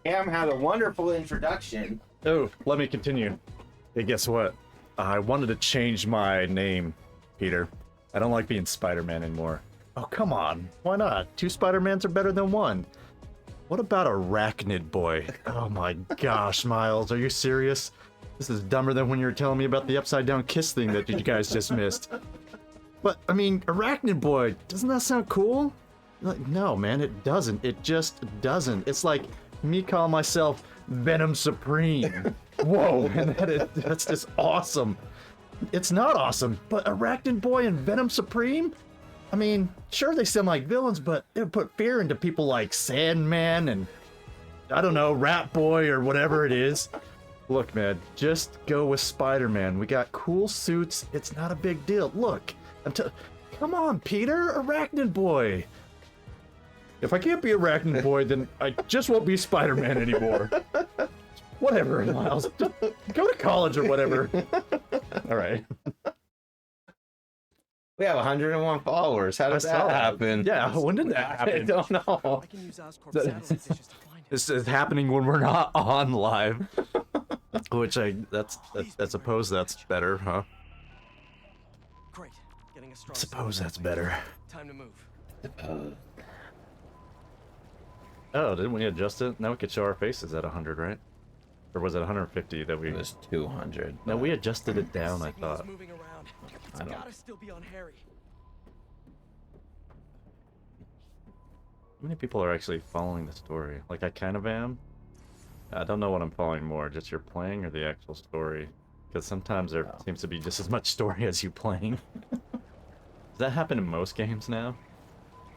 Cam had a wonderful introduction. Oh, let me continue. Hey, guess what? I wanted to change my name, Peter. I don't like being Spider-Man anymore. Oh, come on. Why not? 2 Spider-Mans are better than 1. What about Arachnid Boy? Oh my gosh, Miles, are you serious? This is dumber than when you were telling me about the upside-down kiss thing that you guys just missed. But, I mean, Arachnid Boy, doesn't that sound cool? Like, no, man, it doesn't. It just doesn't. It's like me calling myself Venom Supreme. Whoa, man, that's just awesome. It's not awesome, but Arachnid Boy and Venom Supreme? I mean, sure they sound like villains, but it would put fear into people like Sandman and, I don't know, Rat Boy or whatever it is. Look, man, just go with Spider-Man. We got cool suits. It's not a big deal. Look, come on, Peter, Arachnid Boy. If I can't be Arachnid Boy, then I just won't be Spider-Man anymore. Whatever, Miles. Just go to college or whatever. All right. We have 101 followers. How does that happen? Yeah, when did that happen? I don't know. I can use Oscorp satellite dishes to find him. This is happening when we're not on live. Which I suppose that's better, huh? Great. Getting a strong Suppose signal. that's better. Time to move. Oh, didn't we adjust it? Now we could show our faces at 100, right? Or was it 150 that we... It was 200. No, we adjusted it down, I Signal's thought. moving around. It's I don't- gotta still be on Harry. How many people are actually following the story? Like, I kind of am. I don't know what I'm following more, just your playing or the actual story. Because sometimes there seems to be just as much story as you playing. Does that happen in most games now?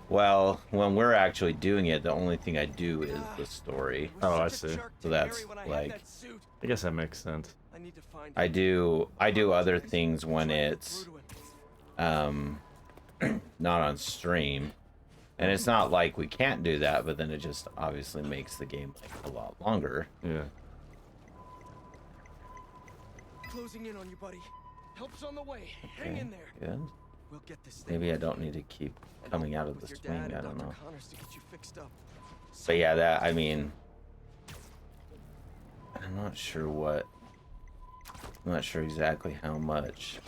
Well, when we're actually doing it, the only thing I do is the story. Oh, I Such a see. jerk So to that's, Harry when I had like- that suit. I guess that makes sense. I need to find I him. do other things when it's Through to him. not on stream. And it's not like we can't do that, but then it just obviously makes the game like a lot longer. Yeah. Closing in on you, buddy. Help's on the way. Hang Okay, in there. good. We'll get this thing. Maybe I don't need to keep And coming I'll out work of the with your dad swing, I and don't Dr. know. Connors to get you fixed up. But yeah, that, I mean, I'm not sure what, I'm not sure exactly how much.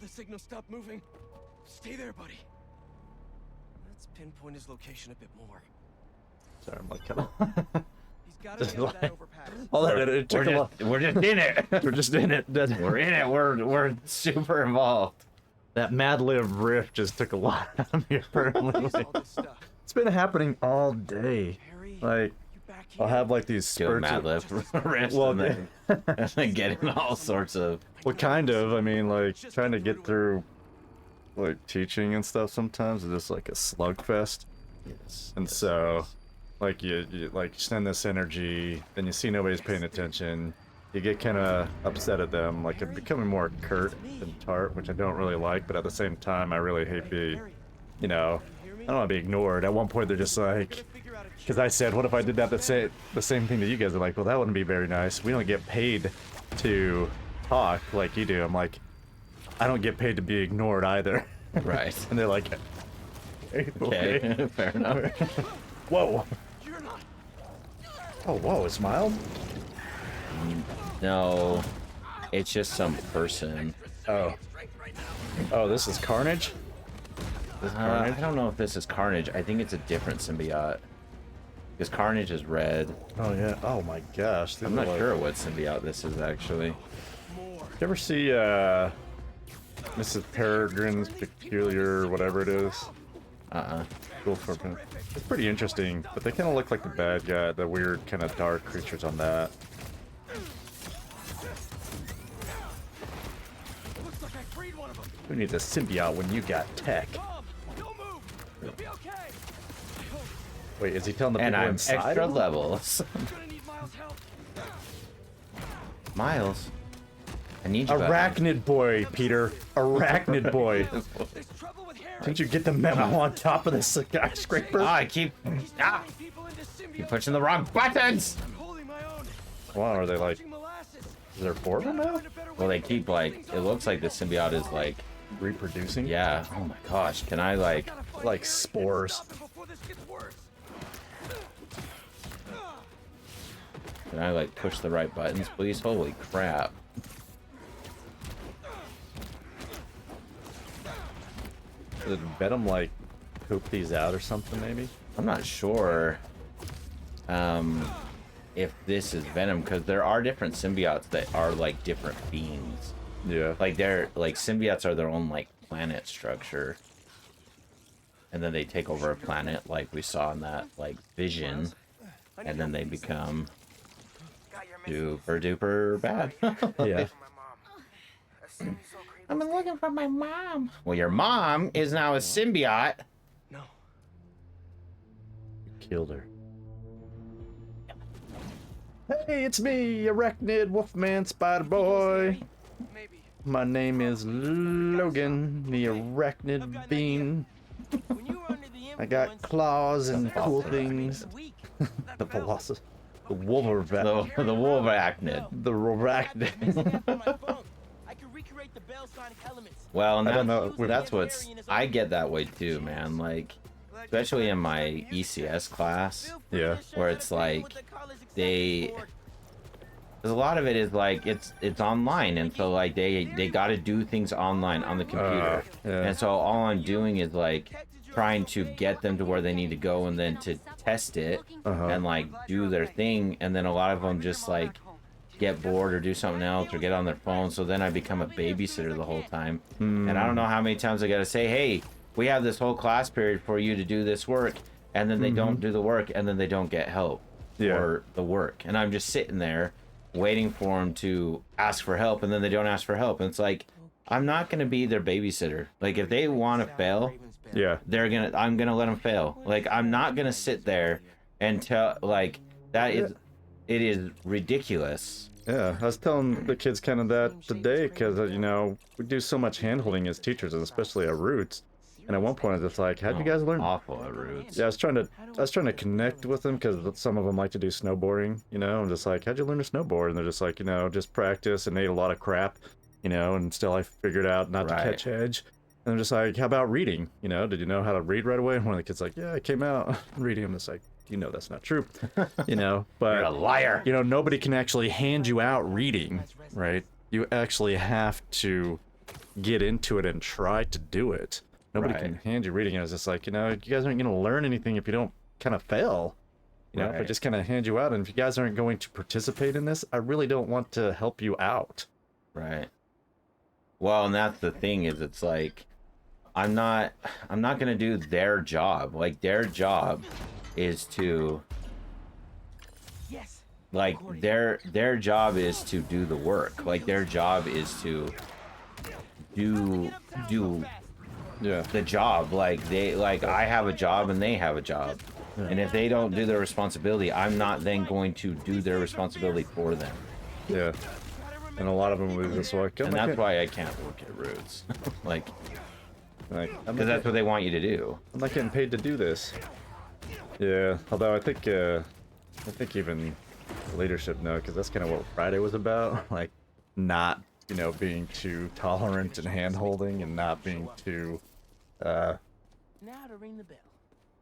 The signal stopped moving. Stay there, buddy. Let's pinpoint his location a bit more. Sorry, I'm like, kind of... He's got to be under that overpass. All that, it took a lot. We're just in it. We're just in it. We're in it. We're super involved. That Mad Lib riff just took a lot out of me, apparently. Where's all this stuff? It's been happening all day. Harry, Like, you back here? I'll have like these Doing spurts Mad of... Lib riffs Well, and then getting all sorts of. Well, kind of. I mean, like, trying to get through, like, teaching and stuff sometimes is just like a slugfest. Yes. And so, like, you like spend this energy, then you see nobody's paying attention. You get kind of upset at them, like, it's becoming more curt and tart, which I don't really like, but at the same time, I really hate being, you know, I don't want to be ignored. At one point, they're just like, because I said, what if I did that the same thing that you guys are like, well, that wouldn't be very nice. We don't get paid to talk like you do. I'm like, I don't get paid to be ignored either. Right. And they're like, Okay. Fair enough. Whoa. You're not. Oh, whoa, it's mild? No, it's just some person. Oh. Oh, this is Carnage? This is Carnage? I don't know if this is Carnage. I think it's a different symbiote. Because Carnage is red. Oh, yeah. Oh, my gosh. These I'm are not like- sure what symbiote this is actually. More. You ever see, Mrs. Peregrine's Peculiar, whatever it is? Cool for It's pretty interesting, but they kind of look like the bad guy, the weird kind of dark creatures on that. Looks like I freed one of them. Who needs a symbiote when you got tech? Bob, don't move. You'll be okay. Wait, is he telling the And people I'm inside? extra him? levels. Gonna need Miles' help. Miles, I need you back. Arachnid boy, Peter. Arachnid boy. There's trouble with Harry. Didn't you get the memo on top of the skyscraper? I keep Turning people into symbiotes. pushing the wrong buttons. I'm holding my own. Wow, are they like, Touching molasses. is there 4 of them now? Find a better way Well, they to keep like, it looks like the symbiote is like, Reproducing? yeah. Oh my gosh, can I like? Gotta find Like Harry. spores. Stop him before this gets worse. Can I like push the right buttons, please? Holy crap. Did Venom like poop these out or something maybe? I'm not sure if this is Venom, because there are different symbiotes that are like different beings. Yeah. Like they're like symbiotes are their own like planet structure. And then they take over a planet like we saw in that like vision. And then they become super duper bad. Yeah. I've been looking for my mom. Well, your mom is now a symbiote. No. Killed her. Hey, it's me, Arachnid, Wolfman, Spider Boy. Maybe. My name is Logan, the Arachnid Bean. When you were under the I got influence, claws and cool you things. were weak. The Velocity. The Wolverine. The Wolverine. The Arachnid. On my phone. I can recreate the Bell sonic elements. Well, and I don't that's, know. that's what's... I get that way too, man. Like, especially in my ECS class. Yeah. Where it's like, they... Because a lot of it is like, it's online. And so like, they got to do things online on the computer. Yeah. And so all I'm doing is like, trying to get them to where they need to go and then to test it and like do their thing. And then a lot of them just like get bored or do something else or get on their phone. So then I become a babysitter the whole time. And I don't know how many times I got to say, hey, we have this whole class period for you to do this work. And then they don't do the work, and then they don't get help for the work. And I'm just sitting there waiting for them to ask for help, and then they don't ask for help. And it's like, I'm not going to be their babysitter. Like, if they want to fail, Yeah. I'm gonna let them fail. Like, I'm not gonna sit there and tell, like, that is, it is ridiculous. Yeah, I was telling the kids kind of that today because, you know, we do so much hand-holding as teachers, and especially at Roots. And at one point, I was just like, how'd you guys learn? Awful at Roots. Yeah, I was trying to connect with them because some of them like to do snowboarding, you know. I'm just like, how'd you learn to snowboard? And they're just like, you know, just practice and ate a lot of crap, you know, and still I figured out not to catch edge. And I'm just like, how about reading? You know, did you know how to read right away? And one of the kids like, yeah, I came out reading. I'm just like, you know, that's not true, you know. But You're a liar. you know, nobody can actually hand you out reading, right? You actually have to get into it and try to do it. Nobody can hand you reading. I was just like, you know, you guys aren't going to learn anything if you don't kind of fail. You know, if I just kind of hand you out, and if you guys aren't going to participate in this, I really don't want to help you out. Right. Well, and that's the thing, is it's like, I'm not gonna do their job. Like, their job is to, like, their job is to do the work. Like, their job is to do the job. Like, I have a job and they have a job. And if they don't do their responsibility, I'm not then going to do their responsibility for them. Yeah. And a lot of them was just like, And that's why I can't work at Roots. like, because that's what they want you to do. I'm not getting paid to do this. Yeah, although I think even leadership know, because that's kind of what Friday was about. Like, not, you know, being too tolerant and hand-holding and not being too, Now to ring the bell.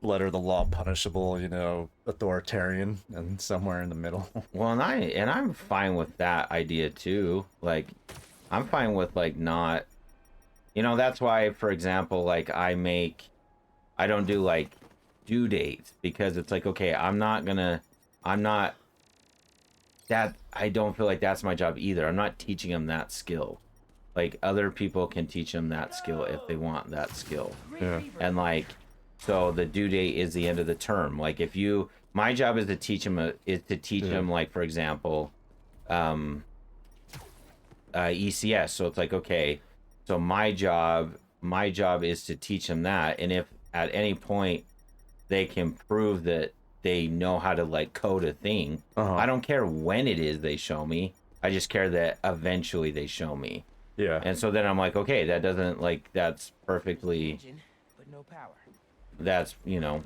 letter of the law punishable, you know, authoritarian, and somewhere in the middle. Well, and I'm fine with that idea too. Like, I'm fine with, like, not, you know, that's why, for example, like, I don't do like due dates, because it's like, okay, I don't feel like that's my job either. I'm not teaching them that skill. Like, other people can teach them that skill if they want that skill. Yeah. And like, so the due date is the end of the term. Like, my job is to teach them, like, for example, ECS. So it's like, okay, so my job is to teach them that. And if at any point they can prove that they know how to, like, code a thing, I don't care when it is they show me. I just care that eventually they show me. Yeah. And so then I'm like, okay, that doesn't, like, that's perfectly, Engine, but no power. that's, you know,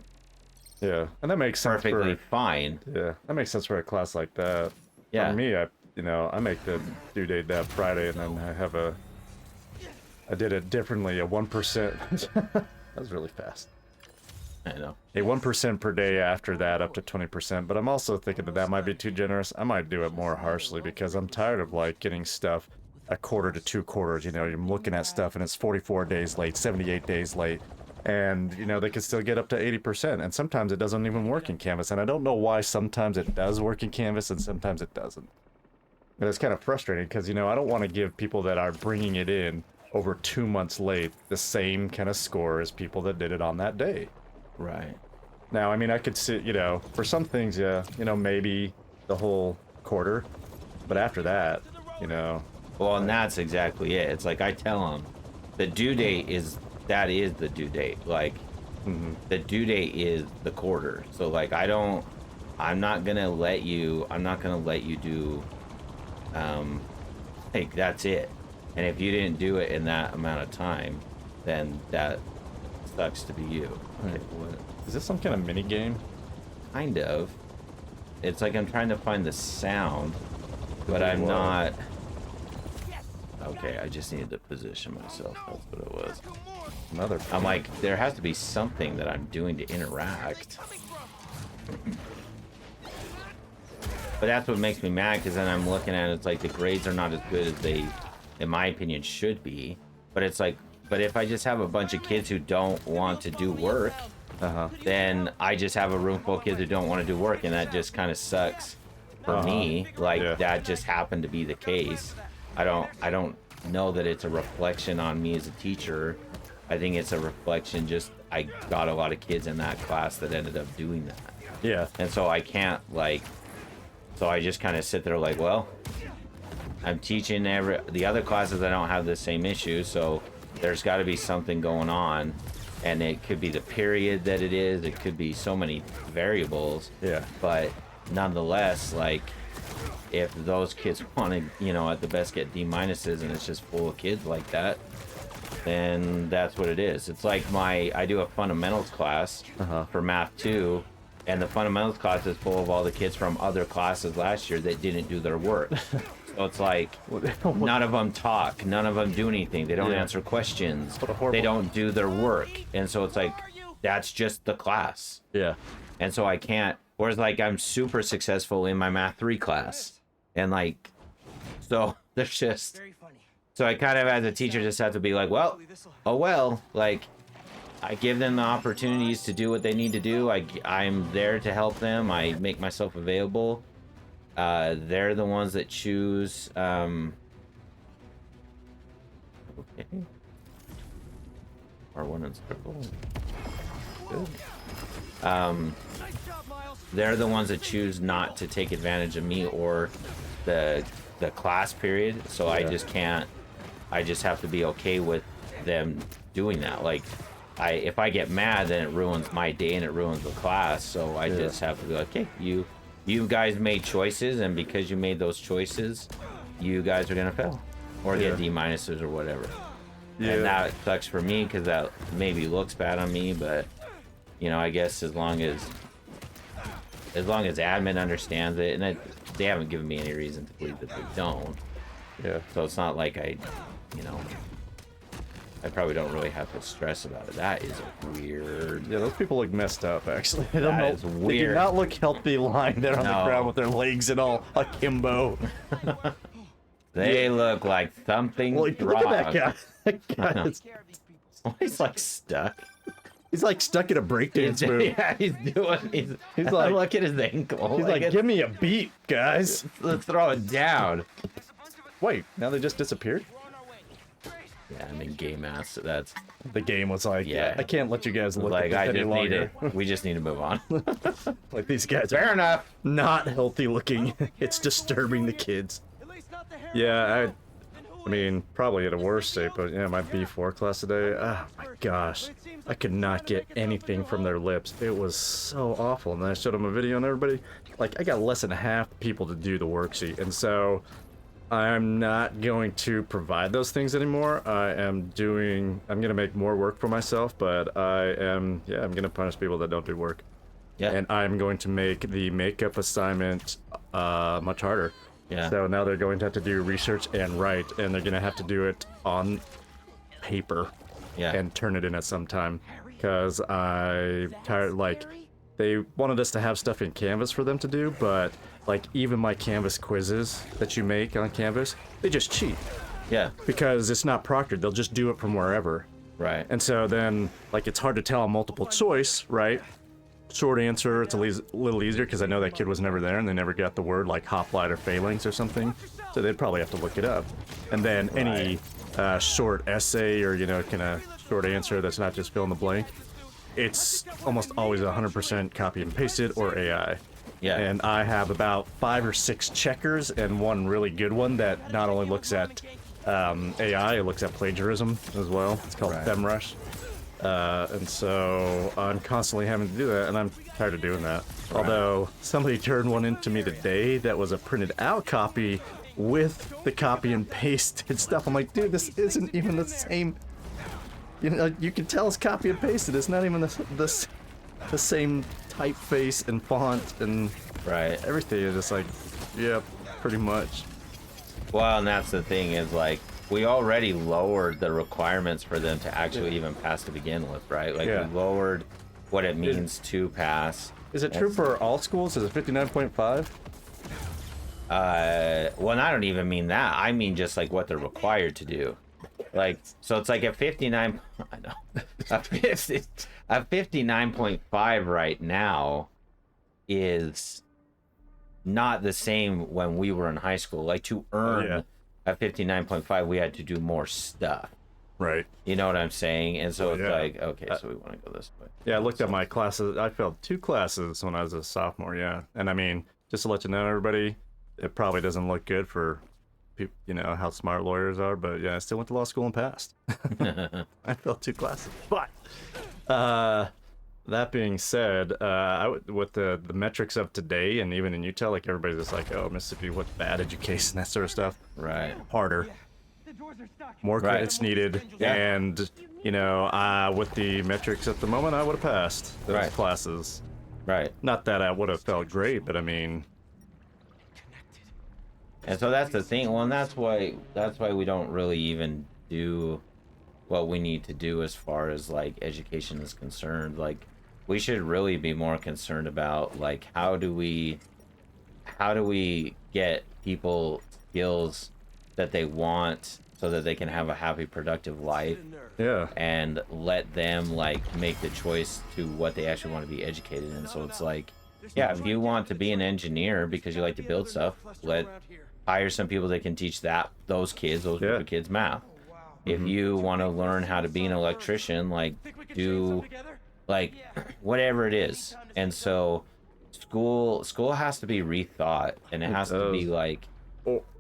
Yeah. And that makes sense perfectly for, fine. yeah, that makes sense for a class like that. Yeah. For me, I make the due date that Friday, and then I did it differently, a 1%. That was really fast. I know. A 1% per day after that, up to 20%. But I'm also thinking that might be too generous. I might do it more harshly because I'm tired of like getting stuff a quarter to 2 quarters. You know, you're looking at stuff and it's 44 days late, 78 days late. And, you know, they can still get up to 80%. And sometimes it doesn't even work in Canvas. And I don't know why sometimes it does work in Canvas and sometimes it doesn't. And it's kind of frustrating because, you know, I don't want to give people that are bringing it in over 2 months late the same kind of score as people that did it on that day. Right. Now, I mean, I could see, you know, for some things, yeah, you know, maybe the whole quarter. But after that, you know. Well, and that's exactly it. It's like I tell them the due date is the due date. Like the due date is the quarter. So like I'm not gonna let you do like that's it. And if you didn't do it in that amount of time, then that sucks to be you. Right. What? Is this some kind of mini game? Kind of. It's like I'm trying to find the sound, but I'm not. Okay, I just needed to position myself. That's what it was. Another. I'm like, there has to be something that I'm doing to interact. But that's what makes me mad, because then I'm looking at it, it's like the grades are not as good as they, in my opinion, should be. But it's like, but if I just have a bunch of kids who don't want to do work, then I just have a room full of kids who don't want to do work, and that just kind of sucks for me. Like that just happened to be the case. I don't know that it's a reflection on me as a teacher. I think it's a reflection just I got a lot of kids in that class that ended up doing that. Yeah. And so I can't like, so I just kind of sit there like, well, I'm teaching the other classes I don't have the same issue, so there's got to be something going on. And it could be the period that it is, it could be so many variables. Yeah. But nonetheless, like, if those kids want to, you know, at the best get D minuses and it's just full of kids like that, then that's what it is. It's like I do a fundamentals class for math 2, and the fundamentals class is full of all the kids from other classes last year that didn't do their work. So it's like, none of them talk, none of them do anything, they don't answer questions, they don't do their work. And so it's like, that's just the class. Yeah. And so I can't, whereas like I'm super successful in my math 3 class. And like, so there's just, so I kind of as a teacher just have to be like, well, oh well, like I give them the opportunities to do what they need to do. I'm there to help them. I make myself available. They're the ones that choose. Okay. R1 and circle. Good. They're the ones that choose not to take advantage of me or the class period. So I just can't. I just have to be okay with them doing that. Like, if I get mad, then it ruins my day and it ruins the class. So I just have to be like, okay, you guys made choices, and because you made those choices, you guys are gonna fail or get D minuses or whatever. And that sucks for me because that maybe looks bad on me, but you know, I guess as long as admin understands it, and they haven't given me any reason to believe that they don't. Yeah. So it's not like I probably don't really have to stress about it. That is weird. Yeah, those people look messed up, actually. They That is weird. They do not look healthy lying there on the No. ground with their legs and all akimbo. They look like something Look wrong. at that guy. That guy is, He's like stuck. he's like stuck in a breakdance move. Yeah, he's like- look at his ankle. He's like, give me a beat, guys. let's throw it down. Wait, now they just disappeared? Yeah, I mean, game ass. That's The game was like, Yeah. I can't let you guys look like at I this any just need longer. to. We just need to move on. Like, these guys are Fair enough. not healthy looking. It's disturbing the kids. Yeah, I mean, probably at a worse state, but yeah, my B4 class today, oh my gosh. I could not get anything from their lips. It was so awful. And then I showed them a video and everybody, like, I got less than half the people to do the worksheet. And so I'm not going to provide those things anymore. I'm gonna make more work for myself, but I'm gonna punish people that don't do work. Yeah. And I'm going to make the makeup assignment much harder. Yeah. So now they're going to have to do research and write, and they're going to have to do it on paper Yeah. and turn it in at some time. because I tired like they wanted us to have stuff in Canvas for them to do, but like even my Canvas quizzes that you make on Canvas, they just cheat Yeah. because it's not proctored. They'll just do it from wherever. Right. And so then, like, it's hard to tell a multiple choice, right? Short answer, it's a little easier because I know that kid was never there and they never got the word like hoplite or phalanx or something. So they'd probably have to look it up. And then any short essay or, you know, kind of short answer that's not just fill in the blank, it's almost always 100% copy and pasted or AI. Yeah. And I have about 5 or 6 checkers and one really good one that not only looks at AI, it looks at plagiarism as well. It's called FemRush. And so I'm constantly having to do that, and I'm tired of doing that. Right. Although somebody turned one into me today that was a printed out copy with the copy and pasted stuff. I'm like, dude, this isn't even the same. You know, you can tell it's copy and pasted. It's not even the same typeface and font and everything. It's just like, yeah, pretty much. Well, and that's the thing is like we already lowered the requirements for them to actually even pass to begin with, right? Like we lowered what it means to pass. Is it true for all schools? Is it 59.5? Well, I don't even mean that. I mean just like what they're required to do. Like, so it's like a 59. I know a 59.5 right now is not the same when we were in high school. Like to earn a 59.5, we had to do more stuff. Right. You know what I'm saying? And so it's like, okay, so we want to go this way. Yeah, I looked at my classes. I failed 2 classes when I was a sophomore. Yeah, and I mean, just to let you know, everybody, it probably doesn't look good for people, you know, how smart lawyers are. But yeah, I still went to law school and passed. I failed 2 classes. But that being said, with the metrics of today, and even in Utah, like everybody's just like, oh, Mississippi, what's bad education, that sort of stuff. Right. Harder. More credits needed, and you know, with the metrics at the moment, I would have passed those classes. Right. Not that I would have felt great, but I mean. And so that's the thing. Well, and that's why we don't really even do what we need to do as far as like education is concerned. Like, we should really be more concerned about like how do we get people skills that they want so that they can have a happy, productive life. Yeah. And let them like make the choice to what they actually want to be educated in. So it's like, yeah, if you want to be an engineer because you like to build stuff, hire some people that can teach those group of kids math. If you want to learn how to be an electrician, like do like whatever it is. And so school has to be rethought, and it has to be like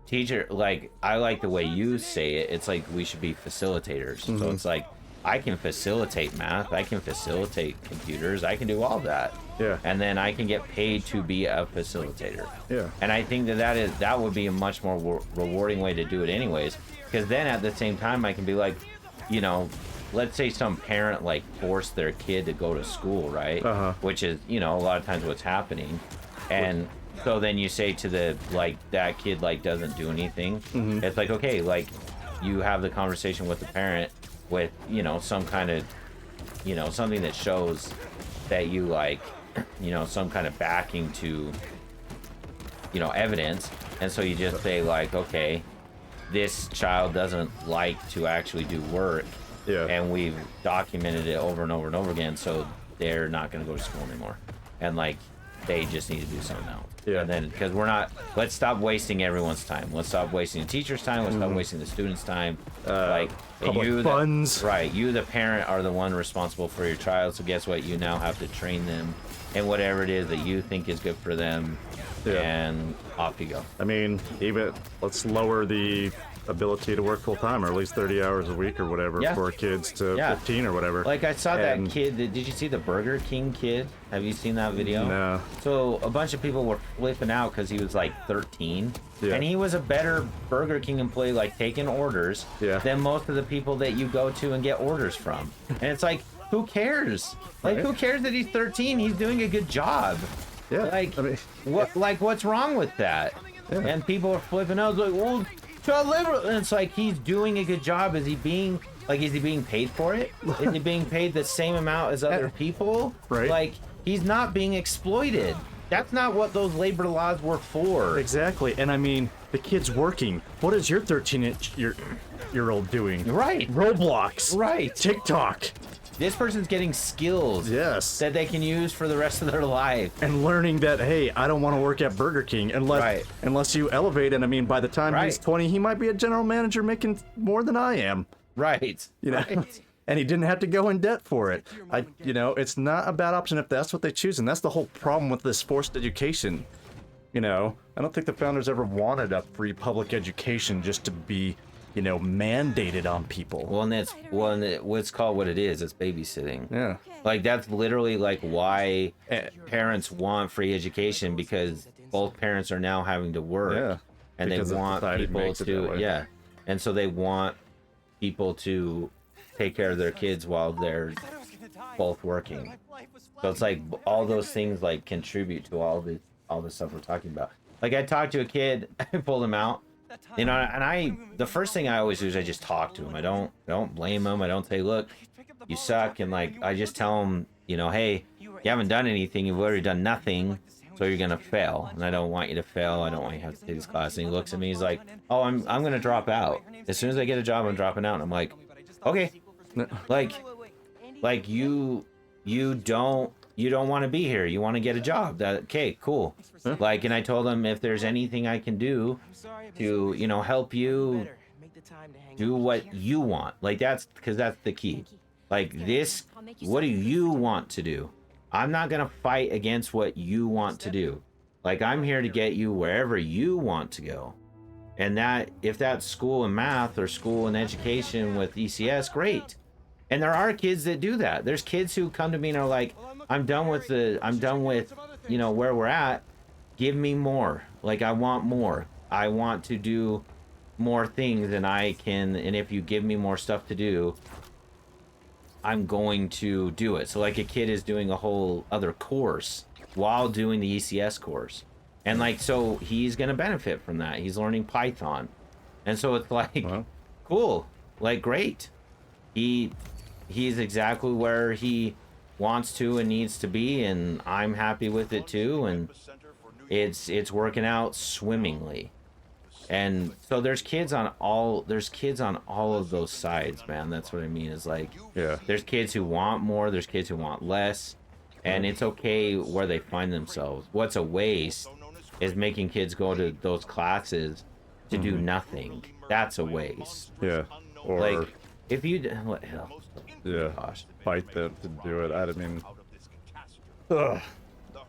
teacher, like I like the way you say it. It's like we should be facilitators. So it's like I can facilitate math, I can facilitate computers, I can do all that. Yeah. And then I can get paid to be a facilitator. Yeah. And I think that would be a much more rewarding way to do it anyways, because then at the same time I can be like, you know, let's say some parent like forced their kid to go to school, right? Which is, you know, a lot of times what's happening. And so then you say to the, like, that kid, like, doesn't do anything. It's like, okay, like, you have the conversation with the parent with, you know, some kind of, you know, something that shows that you, like, you know, some kind of backing to, you know, evidence. And so you just say, like, okay, this child doesn't like to actually do work. Yeah. And we've documented it over and over and over again, so they're not going to go to school anymore. And, like, they just need to do something else. Yeah. And then, because let's stop wasting everyone's time. Let's stop wasting the teacher's time. Let's stop wasting the student's time. Like, public funds. Right. You, the parent, are the one responsible for your child. So guess what? You now have to train them in whatever it is that you think is good for them. Yeah. And off you go. I mean, even let's lower the ability to work full time, or at least 30 hours a week or whatever for kids to 15 or whatever. Like I saw that kid. Did you see the Burger King kid? Have you seen that video? No. So a bunch of people were flipping out because he was like 13, and he was a better Burger King employee, like taking orders, than most of the people that you go to and get orders from. And it's like, who cares? Like, who cares that he's 13? He's doing a good job. Yeah. Like, I mean, what's wrong with that? And people are flipping out like, well, child labor. And it's like, he's doing a good job. Is he being Like, is he being paid for it? Is he being paid the same amount as other people? Right. Like, he's not being exploited. That's not what those labor laws were for. Exactly. And I mean, the kid's working. What is your 13-year-old doing? Right. Roblox. Right. TikTok. This person's getting skills Yes. that they can use for the rest of their life. And learning that, hey, I don't want to work at Burger King unless you elevate. And I mean, by the time he's Right. 20, he might be a general manager making more than I am. Right. You know, Right. and he didn't have to go in debt for it. It's not a bad option if that's what they choose, and that's the whole problem with this forced education. I don't think the founders ever wanted a free public education just to be, mandated on people. Well, and what's called what it is. It's babysitting. Yeah. Like, that's literally like why parents want free education, because both parents are now having to work. Yeah. And Because they of want society people makes it that to, way. yeah. And so they want people to take care of their kids while they're both working. So it's like all those things like contribute to all the stuff we're talking about. Like, I talked to a kid, I pulled him out, and the first thing I always do is I just talk to him. I don't blame him. I don't say, look, you suck, and like I just tell him, hey, you haven't done anything. You've already done nothing, so you're gonna fail, and I don't want you to fail. I don't want you to have to take this class. And he looks at me, he's like, oh, I'm gonna drop out. As soon as I get a job, I'm dropping out. And I'm like, okay, like you don't want to be here. You want to get a job. Okay, cool. Like, and I told him, if there's anything I can do to, help you do what you want. Like, that's the key. Like, this, what do you want to do? I'm not going to fight against what you want to do. Like, I'm here to get you wherever you want to go. And that, if that's school and math or school and education with ECS, great. And there are kids that do that. There's kids who come to me and are like, I'm done with where we're at. Give me more. Like, I want more. I want to do more things than I can. And if you give me more stuff to do, I'm going to do it. So like, a kid is doing a whole other course while doing the ECS course. And like, so he's going to benefit from that. He's learning Python. And so it's like, cool, like, great. He's exactly where he wants to and needs to be, and I'm happy with it too, and it's working out swimmingly. And so there's kids on all of those sides, man. That's what I mean, is like, Yeah. there's kids who want more, there's kids who want less, and it's okay where they find themselves. What's a waste is making kids go to those classes to do nothing. That's a waste. Yeah. Or Like, if you what hell? yeah, Gosh. fight them to do it. I mean, ugh.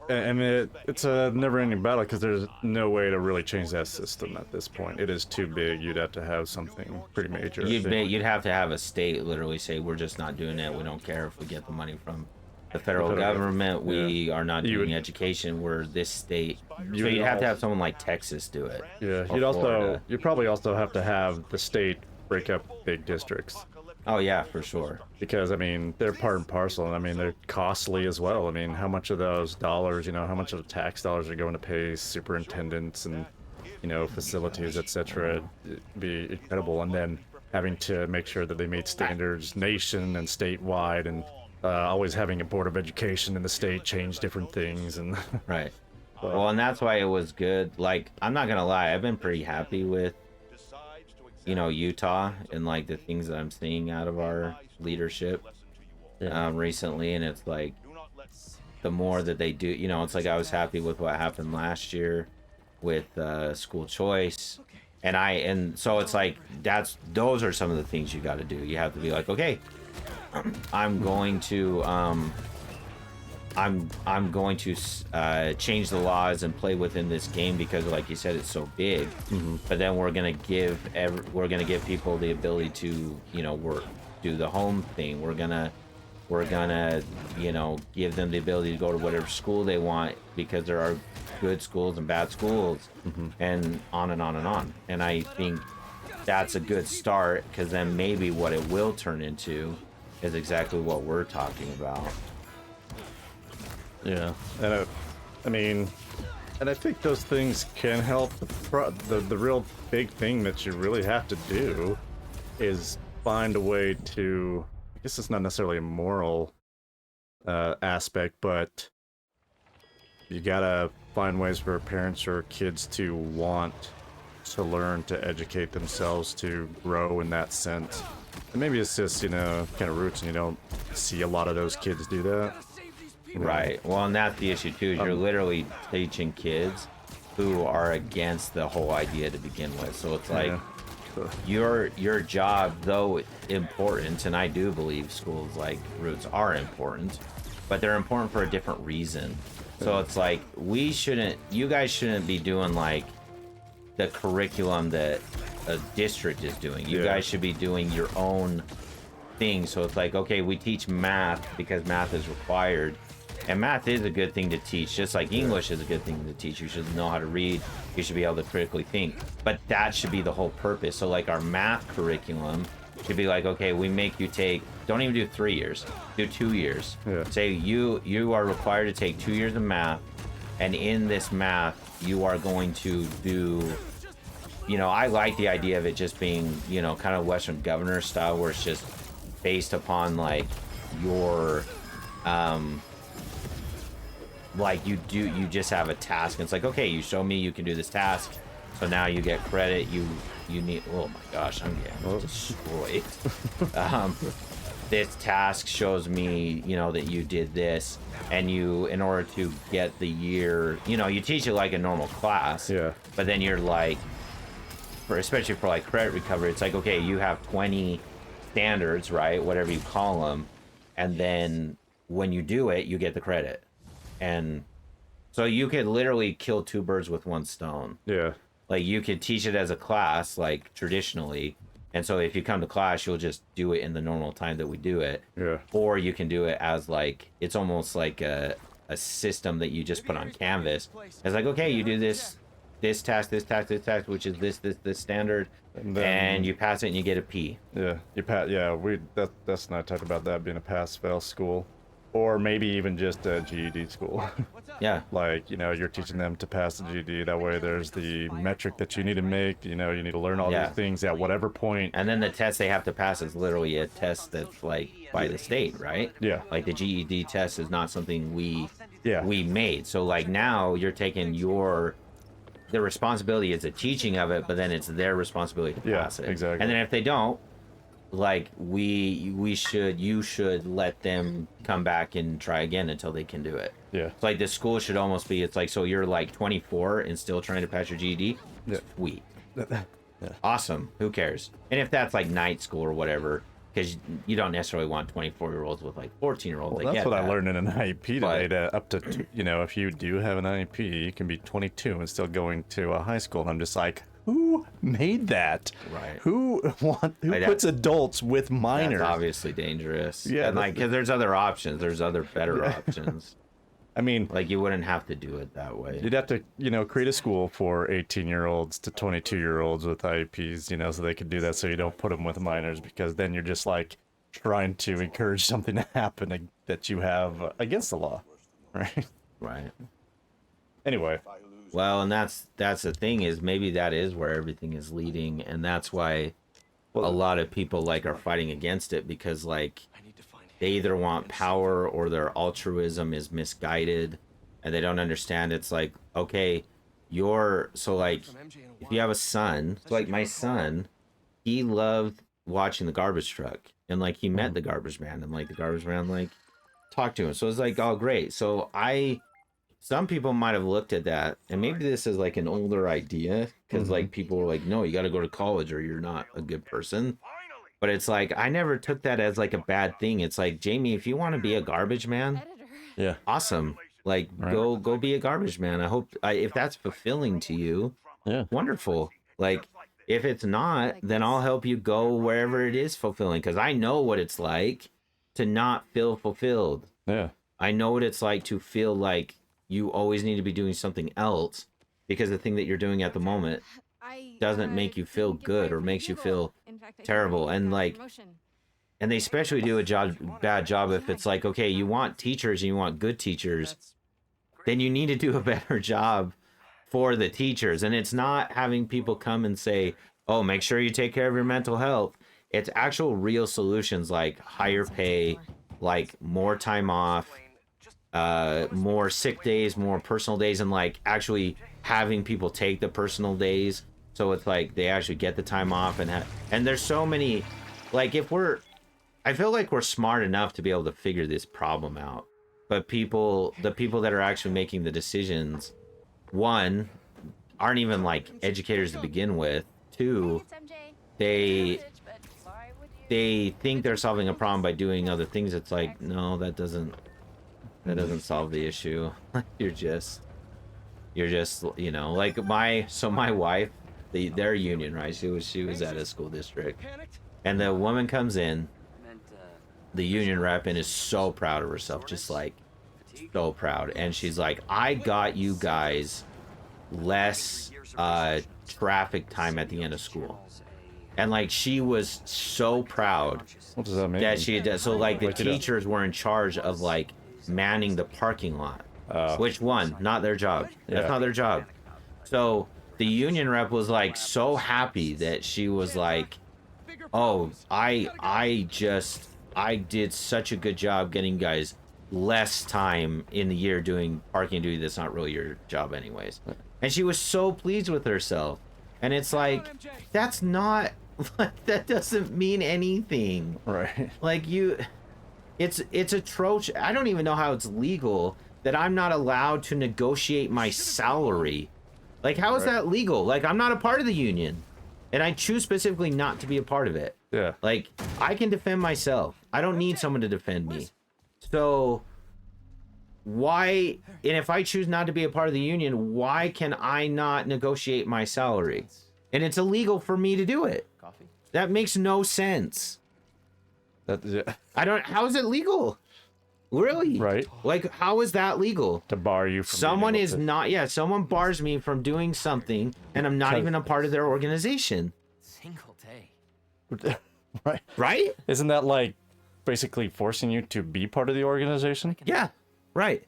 And it's a never-ending battle because there's no way to really change that system at this point. It is too big. You'd have to have something pretty major. I think. You'd have to have a state literally say, we're just not doing it. We don't care if we get the money from the federal government. We are not doing education. We're this state. So you'd have to have someone like Texas do it. Yeah, or you'd probably also have to have the state break up big districts. Oh yeah, for sure. Because, I mean, they're part and parcel, and I mean, they're costly as well. I mean, how much of those dollars, how much of the tax dollars are going to pay superintendents and, facilities, etc. It'd be incredible. And then having to make sure that they meet standards nation and statewide, and always having a board of education in the state change different things. And Right. Well, and that's why it was good. Like, I'm not gonna lie, I've been pretty happy with Utah and like the things that I'm seeing out of our leadership recently. And it's like, the more that they do, it's like, I was happy with what happened last year with school choice, and so it's like, those are some of the things you got to do. You have to be like, okay, I'm going to change the laws and play within this game because, like you said, it's so big. But then we're gonna give people the ability to do the home thing. We're gonna give them the ability to go to whatever school they want, because there are good schools and bad schools, and on and on and on. And I think that's a good start, because then maybe what it will turn into is exactly what we're talking about. yeah, and and I think those things can help. The real big thing that you really have to do is find a way to, I guess it's not necessarily a moral aspect, but you gotta find ways for parents or kids to want to learn, to educate themselves, to grow in that sense. And maybe it's just, you know, kind of roots and you don't see a lot of those kids do that. Right. Well, and that's the issue too. Is you're literally teaching kids who are against the whole idea to begin with. So it's like your job, though important, and I do believe schools like Roots are important, but they're important for a different reason. So it's like you guys shouldn't be doing like the curriculum that a district is doing. You guys should be doing your own thing. So it's like, okay, we teach math because math is required. And math is a good thing to teach, just like English is a good thing to teach. You should know how to read. You should be able to critically think. But that should be the whole purpose. So like our math curriculum should be like, okay, we make you take, don't even do 3 years, do 2 years. Yeah. Say you are required to take 2 years of math, and in this math, you are going to do, you know, I like the idea of it just being, you know, kind of Western governor style, where it's just based upon like your, like you just have a task and it's like, okay, you show me you can do this task, so now you get credit. You need, oh my gosh, I'm getting destroyed. This task shows me, you know, that you did this, and you, in order to get the year, you know, you teach it like a normal class, but then you're like, especially for like credit recovery, it's like, okay, you have 20 standards, right, whatever you call them, and then when you do it, you get the credit. And so you could literally kill 2 birds with 1 stone. Yeah. Like you could teach it as a class, like traditionally, and so if you come to class, you'll just do it in the normal time that we do it. Yeah. Or you can do it as like, it's almost like a system that you just put on Canvas. It's like, okay, you do this task, which is this standard, and you pass it and you get a P. Yeah, that's not talking about that being a pass-fail school, or maybe even just a GED school. Yeah. Like, you know, you're teaching them to pass the GED. That way, there's the metric that you need to make. You know, you need to learn all these things at whatever point. And then the test they have to pass is literally a test that's like by the state, right? Yeah. Like the GED test is not something we made. So like now you're taking the responsibility is the teaching of it, but then it's their responsibility to pass it. Exactly. And then if they don't, like you should let them come back and try again until they can do it. Yeah. It's like the school should almost be, it's like, so you're like 24 and still trying to pass your GED? Yeah. Sweet. Awesome. Who cares? And if that's like night school or whatever, because you don't necessarily want 24-year-olds with like 14-year-olds. Well, that's what I learned in an IEP today. That up to, you know, if you do have an IEP, you can be 22 and still going to a high school. And I'm just like, who made that? Right. Who puts adults with minors? That's obviously dangerous. Yeah. And like, because there's other options. There's other better options. I mean, like you wouldn't have to do it that way. You'd have to, you know, create a school for 18-year-olds to 22-year-olds with IEPs, you know, so they could do that, so you don't put them with minors, because then you're just like trying to encourage something to happen that you have against the law, right? Right. Anyway. Well, and that's the thing, is maybe that is where everything is leading, and that's why a lot of people like are fighting against it, because like they either want power or their altruism is misguided, and they don't understand. It's like, okay, so like if you have a son, so like my son, he loved watching the garbage truck, and like he met the garbage man, and like the garbage man like talked to him, so it's like, oh great. So some people might have looked at that, and maybe this is like an older idea, because like people were like, no, you got to go to college or you're not a good person. But it's like, I never took that as like a bad thing. It's like, Jamie, if you want to be a garbage man, awesome. Like, go be a garbage man. I hope if that's fulfilling to you, wonderful. Like, if it's not, then I'll help you go wherever it is fulfilling, because I know what it's like to not feel fulfilled. Yeah. I know what it's like to feel like you always need to be doing something else, because the thing that you're doing at the moment doesn't make you feel good or makes you feel terrible. And like, and they especially do a bad job if it's like, okay, you want teachers and you want good teachers, then you need to do a better job for the teachers. And it's not having people come and say, oh, make sure you take care of your mental health. It's actual real solutions like higher pay, like more time off, more sick days, more personal days, and like actually having people take the personal days. So it's like they actually get the time off and there's so many, like I feel like we're smart enough to be able to figure this problem out. But the people that are actually making the decisions, one, aren't even like educators to begin with. Two, they think they're solving a problem by doing other things. It's like, no, that doesn't solve the issue. you're just, you know, like my wife, their union, right? She was at a school district, and the woman comes in, the union rep, and is so proud of herself, just like so proud, and she's like, I got you guys less traffic time at the end of school. And like she was so proud. What does that mean? That she did. So like the teachers were in charge of like manning the parking lot. Which one? Not their job. That's not their job. So the union rep was like so happy that she was like, oh, I did such a good job getting guys less time in the year doing parking duty. That's not really your job anyways. And she was so pleased with herself. And it's like, that's not, that doesn't mean anything. Right. Like it's atrocious. I don't even know how it's legal that I'm not allowed to negotiate my salary. Like, how is that legal? Like, I'm not a part of the union. And I choose specifically not to be a part of it. Yeah. Like, I can defend myself. I don't need someone to defend me. So, why, and if I choose not to be a part of the union, why can I not negotiate my salary? And it's illegal for me to do it. Coffee? That makes no sense. How is it legal? Really? Right. Like, how is that legal? To bar you from someone is not, someone bars me from doing something, and I'm not even a part of their organization. Single day. Right. Right? Isn't that like basically forcing you to be part of the organization? Yeah. Right.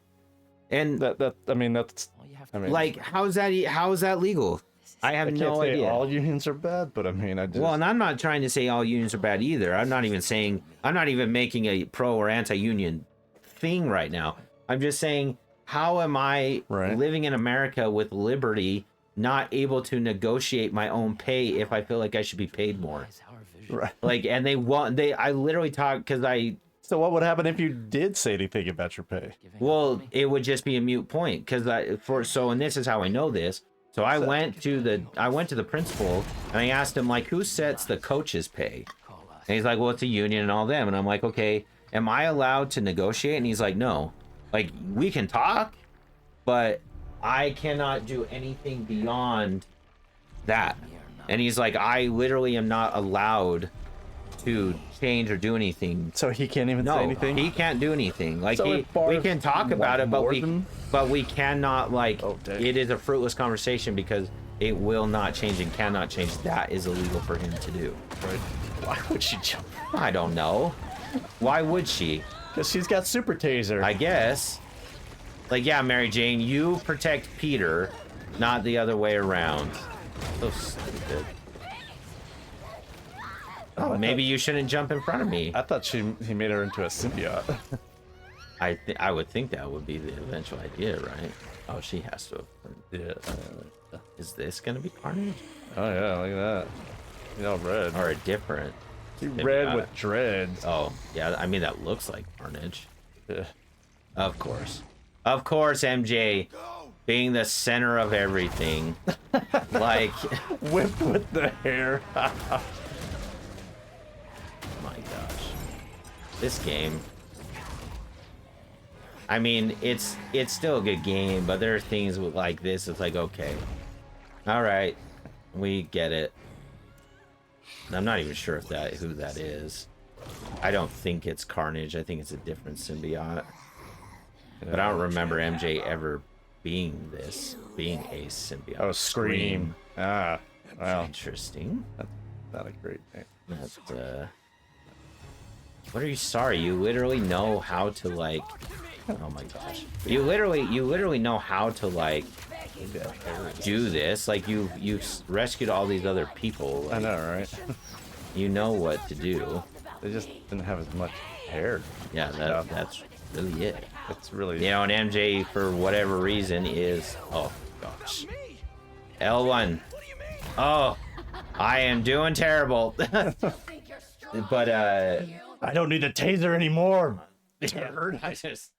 And that's like, how is that legal? I have no idea. All unions are bad, but I mean, well, and I'm not trying to say all unions are bad either. I'm not even making a pro or anti-union thing right now. I'm just saying, how am I living in America with liberty, not able to negotiate my own pay if I feel like I should be paid more? Right. Like, and I literally talk because So what would happen if you did say anything about your pay? Well, it would just be a moot point because and this is how I know this. So I went to the principal and I asked him, like, who sets the coach's pay? And he's like, well, it's a union and all them. And I'm like, okay, am I allowed to negotiate? And he's like, no. Like, we can talk, but I cannot do anything beyond that. And he's like, I literally am not allowed to change or do anything. So he can't even say anything? He can't do anything. Like, we can talk about it, but we cannot, like, it is a fruitless conversation because it will not change and cannot change. That is illegal for him to do. Right. Why would she jump? I don't know. Why would she? Because she's got super taser. I guess. Like, yeah, Mary Jane, you protect Peter, not the other way around. So stupid. Oh, maybe you shouldn't jump in front of me. I thought he made her into a symbiote. I would think that would be the eventual idea, right? Oh, she has to. Yeah. Is this gonna be Carnage? Oh yeah, look at that. You know, red. Or a different? Red with dreads. Oh, yeah. I mean, that looks like Carnage. Yeah. Of course, MJ, being the center of everything, like whipped with the hair. My gosh, this game. I mean, it's still a good game, but there are things with like this. It's like, okay, all right, we get it. I'm not even sure if who that is. I don't think it's Carnage. I think it's a different symbiote. But I don't remember MJ ever being a symbiote. Oh, Scream. Ah, wow. Interesting. That's not a great name. That's, what are you? Sorry, you literally know how to, like. Oh my gosh. You literally know how to, like, do this. Like, you rescued all these other people. Like, I know, right? You know what to do. They just didn't have as much hair. Yeah, that's really it. It's really. You know, and MJ, for whatever reason, is... Oh, gosh. L1. Oh, I am doing terrible. But, I don't need a taser anymore. I just...